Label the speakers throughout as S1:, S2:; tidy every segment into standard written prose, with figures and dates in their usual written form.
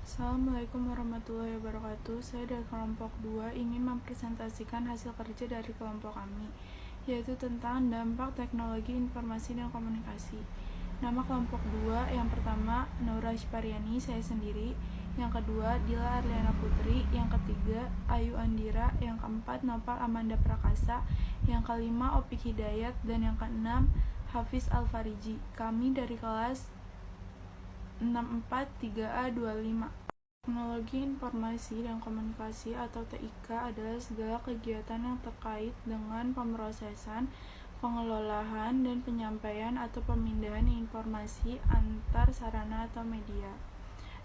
S1: Assalamualaikum warahmatullahi wabarakatuh. Saya dari kelompok 2 ingin mempresentasikan hasil kerja dari kelompok kami, yaitu tentang dampak teknologi informasi dan komunikasi. Nama kelompok 2 yang pertama Naura Ishpariani, saya sendiri. Yang kedua Dila Arliana Putri. Yang ketiga Ayu Andira. Yang keempat Nopal Amanda Prakasa. Yang kelima Opik Hidayat. Dan yang keenam Hafiz Alfariji. Kami dari kelas 643A25. Teknologi Informasi dan Komunikasi atau TIK adalah segala kegiatan yang terkait dengan pemrosesan, pengelolaan, dan penyampaian atau pemindahan informasi antar sarana atau media.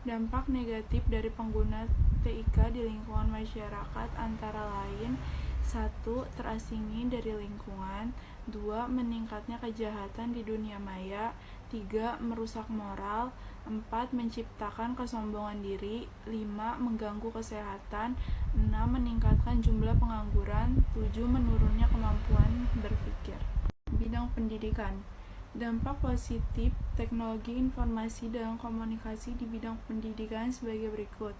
S1: Dampak negatif dari pengguna TIK di lingkungan masyarakat antara lain: 1. Terasingi dari lingkungan. 2. Meningkatnya kejahatan di dunia maya. 3. Merusak moral. 4. Menciptakan kesombongan diri. 5. Mengganggu kesehatan. 6. Meningkatkan jumlah pengangguran. 7. Menurunnya kemampuan berpikir. Bidang pendidikan. Dampak positif teknologi informasi dan komunikasi di bidang pendidikan sebagai berikut.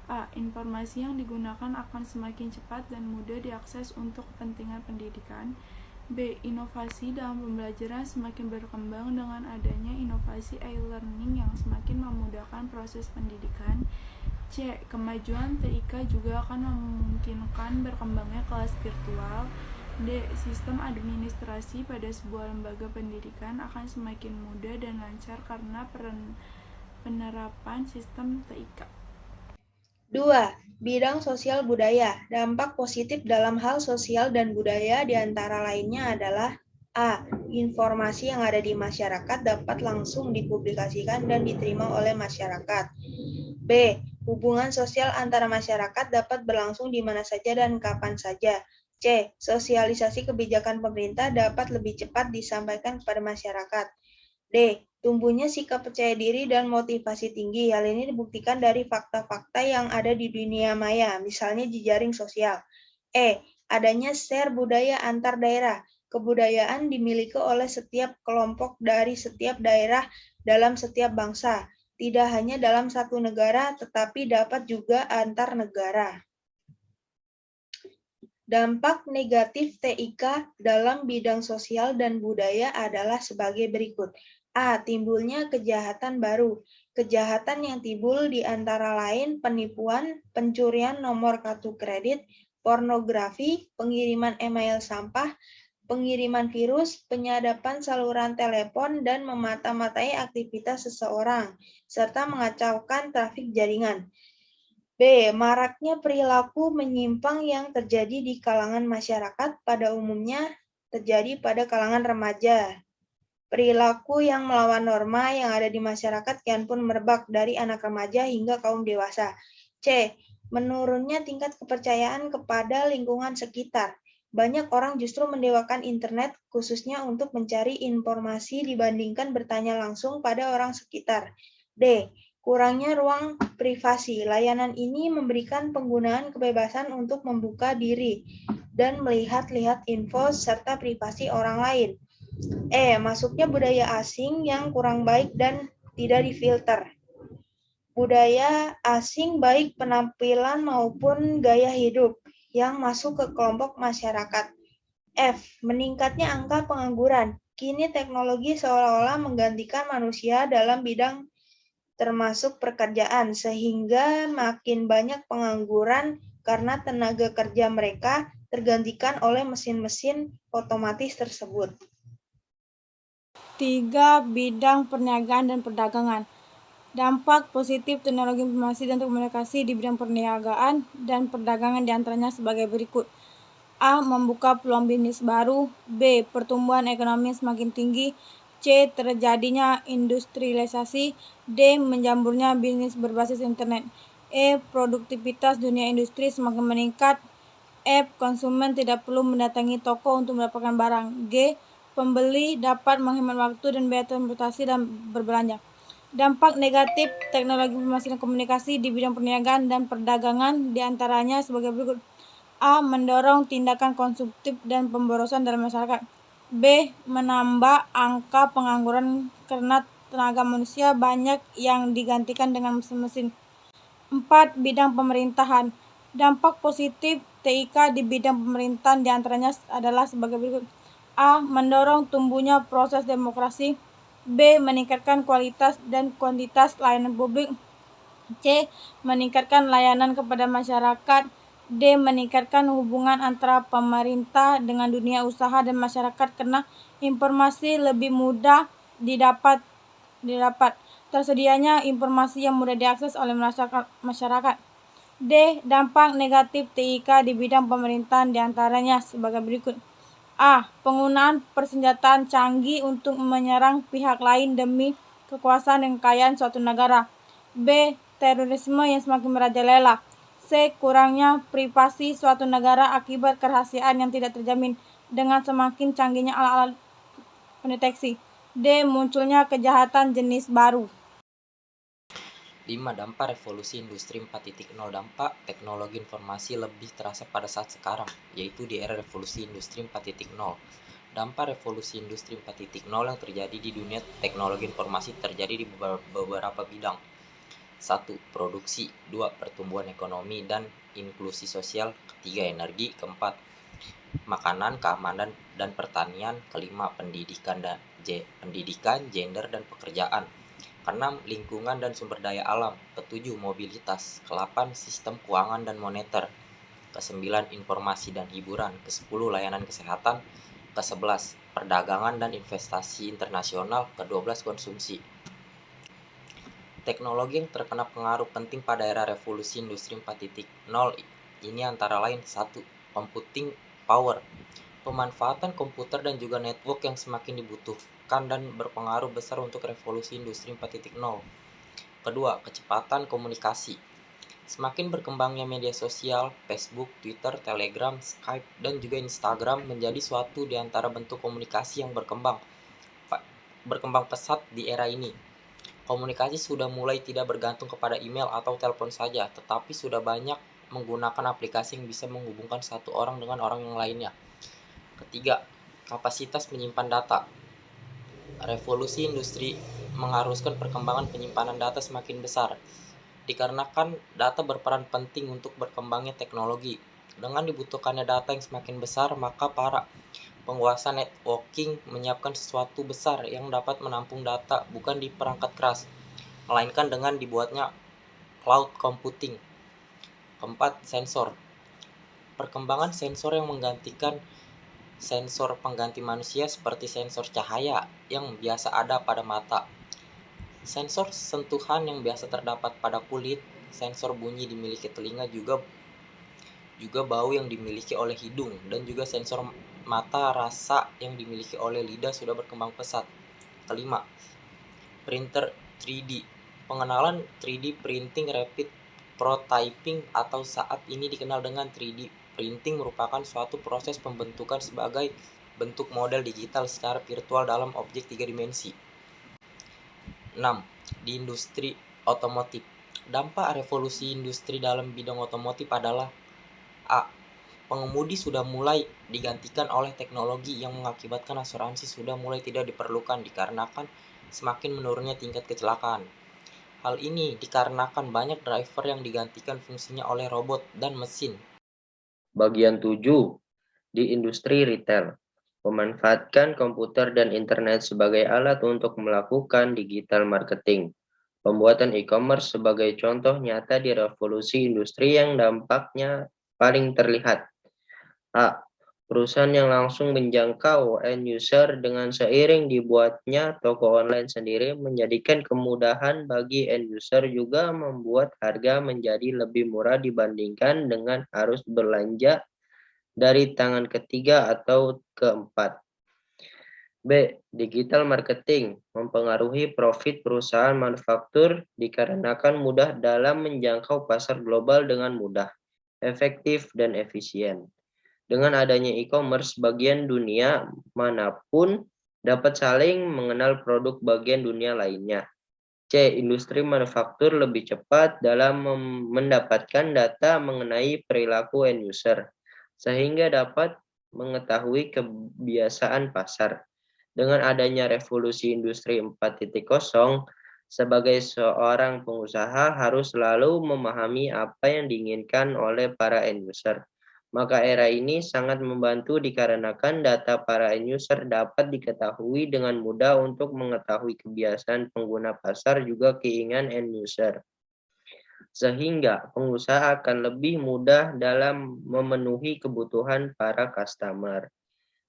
S1: A. Informasi yang digunakan akan semakin cepat dan mudah diakses untuk kepentingan pendidikan. B. Inovasi dalam pembelajaran semakin berkembang dengan adanya inovasi e-learning yang semakin memudahkan proses pendidikan. C. Kemajuan TIK juga akan memungkinkan berkembangnya kelas virtual. D. Sistem administrasi pada sebuah lembaga pendidikan akan semakin mudah dan lancar karena penerapan sistem TIK.
S2: 2. Bidang sosial budaya. Dampak positif dalam hal sosial dan budaya diantara lainnya adalah A. Informasi yang ada di masyarakat dapat langsung dipublikasikan dan diterima oleh masyarakat. B. Hubungan sosial antara masyarakat dapat berlangsung di mana saja dan kapan saja. C. Sosialisasi kebijakan pemerintah dapat lebih cepat disampaikan kepada masyarakat. D. Tumbuhnya sikap percaya diri dan motivasi tinggi. Hal ini dibuktikan dari fakta-fakta yang ada di dunia maya, misalnya jejaring sosial. E. Adanya share budaya antar daerah. Kebudayaan dimiliki oleh setiap kelompok dari setiap daerah dalam setiap bangsa. Tidak hanya dalam satu negara, tetapi dapat juga antar negara. Dampak negatif TIK dalam bidang sosial dan budaya adalah sebagai berikut. A. Timbulnya kejahatan baru. Kejahatan yang timbul di antara lain penipuan, pencurian nomor kartu kredit, pornografi, pengiriman email sampah, pengiriman virus, penyadapan saluran telepon, dan memata-matai aktivitas seseorang, serta mengacaukan trafik jaringan. B. Maraknya perilaku menyimpang yang terjadi di kalangan masyarakat, pada umumnya terjadi pada kalangan remaja. Perilaku yang melawan norma yang ada di masyarakat kian pun merebak dari anak remaja hingga kaum dewasa. C. Menurunnya tingkat kepercayaan kepada lingkungan sekitar. Banyak orang justru mendewakan internet khususnya untuk mencari informasi dibandingkan bertanya langsung pada orang sekitar. D. Kurangnya ruang privasi. Layanan ini memberikan penggunaan kebebasan untuk membuka diri dan melihat-lihat info serta privasi orang lain. Masuknya budaya asing yang kurang baik dan tidak difilter. Budaya asing baik penampilan maupun gaya hidup yang masuk ke kelompok masyarakat. F. Meningkatnya angka pengangguran. Kini teknologi seolah-olah menggantikan manusia dalam bidang termasuk pekerjaan, sehingga makin banyak pengangguran karena tenaga kerja mereka tergantikan oleh mesin-mesin otomatis tersebut.
S3: 3. Bidang perniagaan dan perdagangan. Dampak positif teknologi informasi dan komunikasi di bidang perniagaan dan perdagangan diantaranya sebagai berikut. A. Membuka peluang bisnis baru. B. Pertumbuhan ekonomi semakin tinggi. C. Terjadinya industrialisasi. D. Menjamurnya bisnis berbasis internet. E. Produktivitas dunia industri semakin meningkat. F. Konsumen tidak perlu mendatangi toko untuk mendapatkan barang. G. Pembeli dapat menghemat waktu dan biaya transportasi dan berbelanja. Dampak negatif teknologi informasi dan komunikasi di bidang perniagaan dan perdagangan diantaranya sebagai berikut. A. Mendorong tindakan konsumtif dan pemborosan dalam masyarakat. B. Menambah angka pengangguran karena tenaga manusia banyak yang digantikan dengan mesin-mesin. 4. Bidang pemerintahan. Dampak positif TIK di bidang pemerintahan diantaranya adalah sebagai berikut. A. Mendorong tumbuhnya proses demokrasi. B. Meningkatkan kualitas dan kuantitas layanan publik. C. Meningkatkan layanan kepada masyarakat. D. Meningkatkan hubungan antara pemerintah dengan dunia usaha dan masyarakat karena informasi lebih mudah didapat. Tersedianya informasi yang mudah diakses oleh masyarakat. D. Dampak negatif TIK di bidang pemerintahan diantaranya sebagai berikut. A. Penggunaan persenjataan canggih untuk menyerang pihak lain demi kekuasaan dan kekayaan suatu negara. B. Terorisme yang semakin merajalela. C. Kurangnya privasi suatu negara akibat kerahasiaan yang tidak terjamin dengan semakin canggihnya alat-alat pendeteksi. D. Munculnya kejahatan jenis baru.
S4: 5. Dampak revolusi industri 4.0. Dampak teknologi informasi lebih terasa pada saat sekarang, yaitu di era revolusi industri 4.0. Dampak revolusi industri 4.0 yang terjadi di dunia teknologi informasi terjadi di beberapa bidang. 1. Produksi. 2. Pertumbuhan ekonomi dan inklusi sosial. 3. Energi. 4. Makanan, keamanan, dan pertanian. 5. Pendidikan, gender, dan pekerjaan. 6. Lingkungan dan sumber daya alam. 7. Mobilitas. 8. Sistem keuangan dan moneter. 9. Informasi dan hiburan. 10. Layanan kesehatan. 11. Perdagangan dan investasi internasional. 12. Konsumsi. Teknologi yang terkena pengaruh penting pada era revolusi industri 4.0 ini antara lain 1. Computing power. Pemanfaatan komputer dan juga network yang semakin dibutuhkan dan berpengaruh besar untuk revolusi industri 4.0. Kedua, kecepatan komunikasi. Semakin berkembangnya media sosial, Facebook, Twitter, Telegram, Skype, dan juga Instagram menjadi suatu di antara bentuk komunikasi yang berkembang pesat di era ini. Komunikasi sudah mulai tidak bergantung kepada email atau telepon saja, tetapi sudah banyak menggunakan aplikasi yang bisa menghubungkan satu orang dengan orang yang lainnya. Ketiga, kapasitas menyimpan data. Revolusi industri mengharuskan perkembangan penyimpanan data semakin besar, dikarenakan data berperan penting untuk berkembangnya teknologi. Dengan dibutuhkannya data yang semakin besar, maka para penguasa networking menyiapkan sesuatu besar yang dapat menampung data bukan di perangkat keras, melainkan dengan dibuatnya cloud computing. 4. Sensor. Perkembangan sensor yang menggantikan sensor pengganti manusia seperti sensor cahaya yang biasa ada pada mata, sensor sentuhan yang biasa terdapat pada kulit, sensor bunyi dimiliki telinga, juga bau yang dimiliki oleh hidung, dan juga sensor mata rasa yang dimiliki oleh lidah sudah berkembang pesat. Kelima, printer 3D. Pengenalan 3D printing rapid prototyping atau saat ini dikenal dengan 3D printing merupakan suatu proses pembentukan sebagai bentuk model digital secara virtual dalam objek 3 dimensi. 6. Di industri otomotif. Dampak revolusi industri dalam bidang otomotif adalah A. Pengemudi sudah mulai digantikan oleh teknologi yang mengakibatkan asuransi sudah mulai tidak diperlukan dikarenakan semakin menurunnya tingkat kecelakaan. Hal ini dikarenakan banyak driver yang digantikan fungsinya oleh robot dan mesin.
S5: Bagian 7. Di industri retail. Memanfaatkan komputer dan internet sebagai alat untuk melakukan digital marketing. Pembuatan e-commerce sebagai contoh nyata di revolusi industri yang dampaknya paling terlihat. A. Perusahaan yang langsung menjangkau end user dengan seiring dibuatnya toko online sendiri menjadikan kemudahan bagi end user, juga membuat harga menjadi lebih murah dibandingkan dengan harus belanja dari tangan ketiga atau keempat. B. Digital marketing mempengaruhi profit perusahaan manufaktur dikarenakan mudah dalam menjangkau pasar global dengan mudah, efektif, dan efisien. Dengan adanya e-commerce, bagian dunia manapun dapat saling mengenal produk bagian dunia lainnya. C. Industri manufaktur lebih cepat dalam mendapatkan data mengenai perilaku end user, sehingga dapat mengetahui kebiasaan pasar. Dengan adanya revolusi industri 4.0, Sebagai seorang pengusaha harus selalu memahami apa yang diinginkan oleh para end user. Maka era ini sangat membantu dikarenakan data para end user dapat diketahui dengan mudah untuk mengetahui kebiasaan pengguna pasar juga keinginan end user. Sehingga pengusaha akan lebih mudah dalam memenuhi kebutuhan para customer.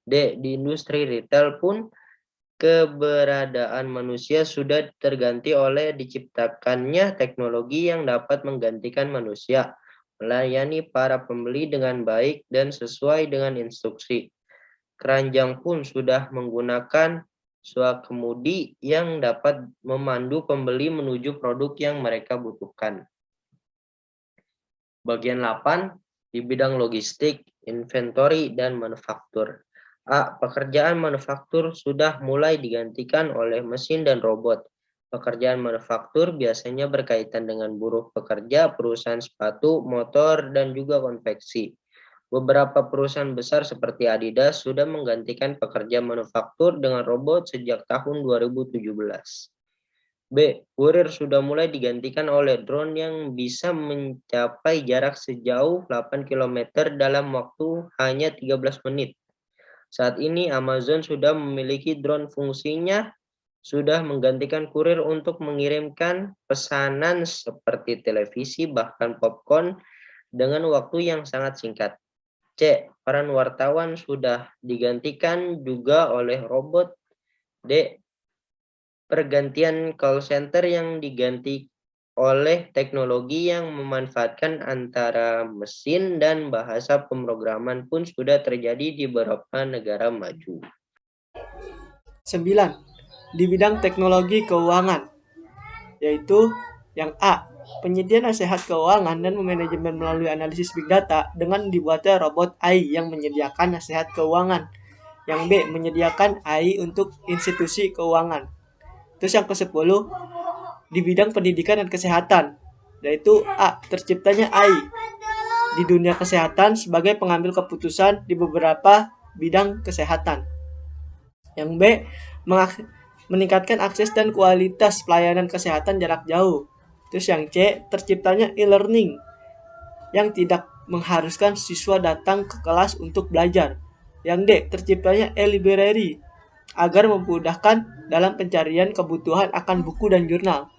S5: D. Di industri retail pun keberadaan manusia sudah terganti oleh diciptakannya teknologi yang dapat menggantikan manusia, melayani para pembeli dengan baik dan sesuai dengan instruksi. Keranjang pun sudah menggunakan swakemudi yang dapat memandu pembeli menuju produk yang mereka butuhkan. Bagian 8, di bidang logistik, inventory, dan manufaktur. A. Pekerjaan manufaktur sudah mulai digantikan oleh mesin dan robot. Pekerjaan manufaktur biasanya berkaitan dengan buruh pekerja, perusahaan sepatu, motor, dan juga konveksi. Beberapa perusahaan besar seperti Adidas sudah menggantikan pekerja manufaktur dengan robot sejak tahun 2017. B. Kurir sudah mulai digantikan oleh drone yang bisa mencapai jarak sejauh 8 km dalam waktu hanya 13 menit. Saat ini Amazon sudah memiliki drone fungsinya sudah menggantikan kurir untuk mengirimkan pesanan seperti televisi bahkan popcorn dengan waktu yang sangat singkat. C. Peran wartawan sudah digantikan juga oleh robot. D. Pergantian call center yang diganti oleh teknologi yang memanfaatkan antara mesin dan bahasa pemrograman pun sudah terjadi di beberapa negara maju.
S6: 9. Di bidang teknologi keuangan, yaitu yang A. Penyedia nasihat keuangan dan manajemen melalui analisis big data dengan dibuatnya robot AI yang menyediakan nasihat keuangan. Yang B. Menyediakan AI untuk institusi keuangan. Terus yang ke-10, di bidang pendidikan dan kesehatan, yaitu A. Terciptanya AI di dunia kesehatan sebagai pengambil keputusan di beberapa bidang kesehatan. Yang B. Meningkatkan akses dan kualitas pelayanan kesehatan jarak jauh. Terus yang C. Terciptanya e-learning yang tidak mengharuskan siswa datang ke kelas untuk belajar. Yang D. Terciptanya e-library agar memudahkan dalam pencarian kebutuhan akan buku dan jurnal.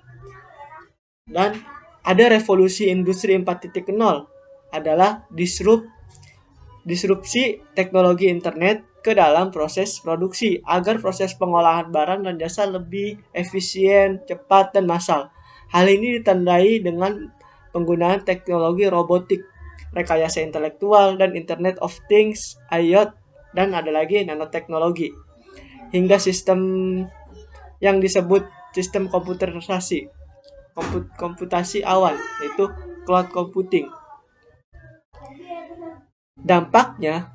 S6: Dan ada revolusi industri 4.0 adalah disrupsi teknologi internet ke dalam proses produksi agar proses pengolahan barang dan jasa lebih efisien, cepat, dan massal. Hal ini ditandai dengan penggunaan teknologi robotik, rekayasa intelektual, dan Internet of Things, IoT, dan ada lagi nanoteknologi. Hingga sistem yang disebut sistem komputasi awan, yaitu cloud computing. Dampaknya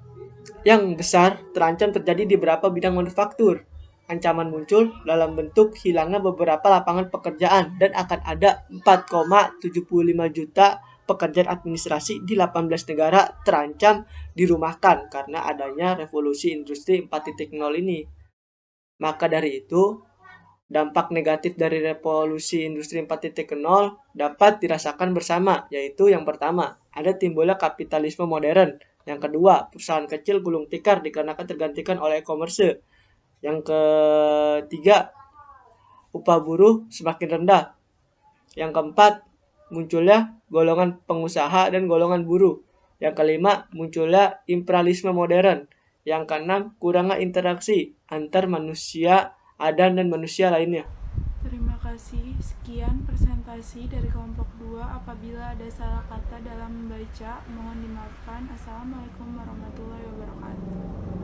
S6: yang besar terancam terjadi di beberapa bidang manufaktur. Ancaman muncul dalam bentuk hilangnya beberapa lapangan pekerjaan dan akan ada 4,75 juta pekerjaan administrasi di 18 negara terancam dirumahkan karena adanya revolusi industri 4.0 ini. Maka dari itu, dampak negatif dari revolusi industri 4.0 dapat dirasakan bersama, yaitu yang pertama, ada timbulnya kapitalisme modern. Yang kedua, perusahaan kecil gulung tikar dikarenakan tergantikan oleh e-commerce. Yang ketiga, upah buruh semakin rendah. Yang keempat, munculnya golongan pengusaha dan golongan buruh. Yang kelima, munculnya imperialisme modern. Yang keenam, kurangnya interaksi antar manusia Adan dan manusia lainnya.
S1: Terima kasih. Sekian presentasi dari kelompok 2. Apabila ada salah kata dalam membaca, mohon dimaafkan. Assalamualaikum warahmatullahi wabarakatuh.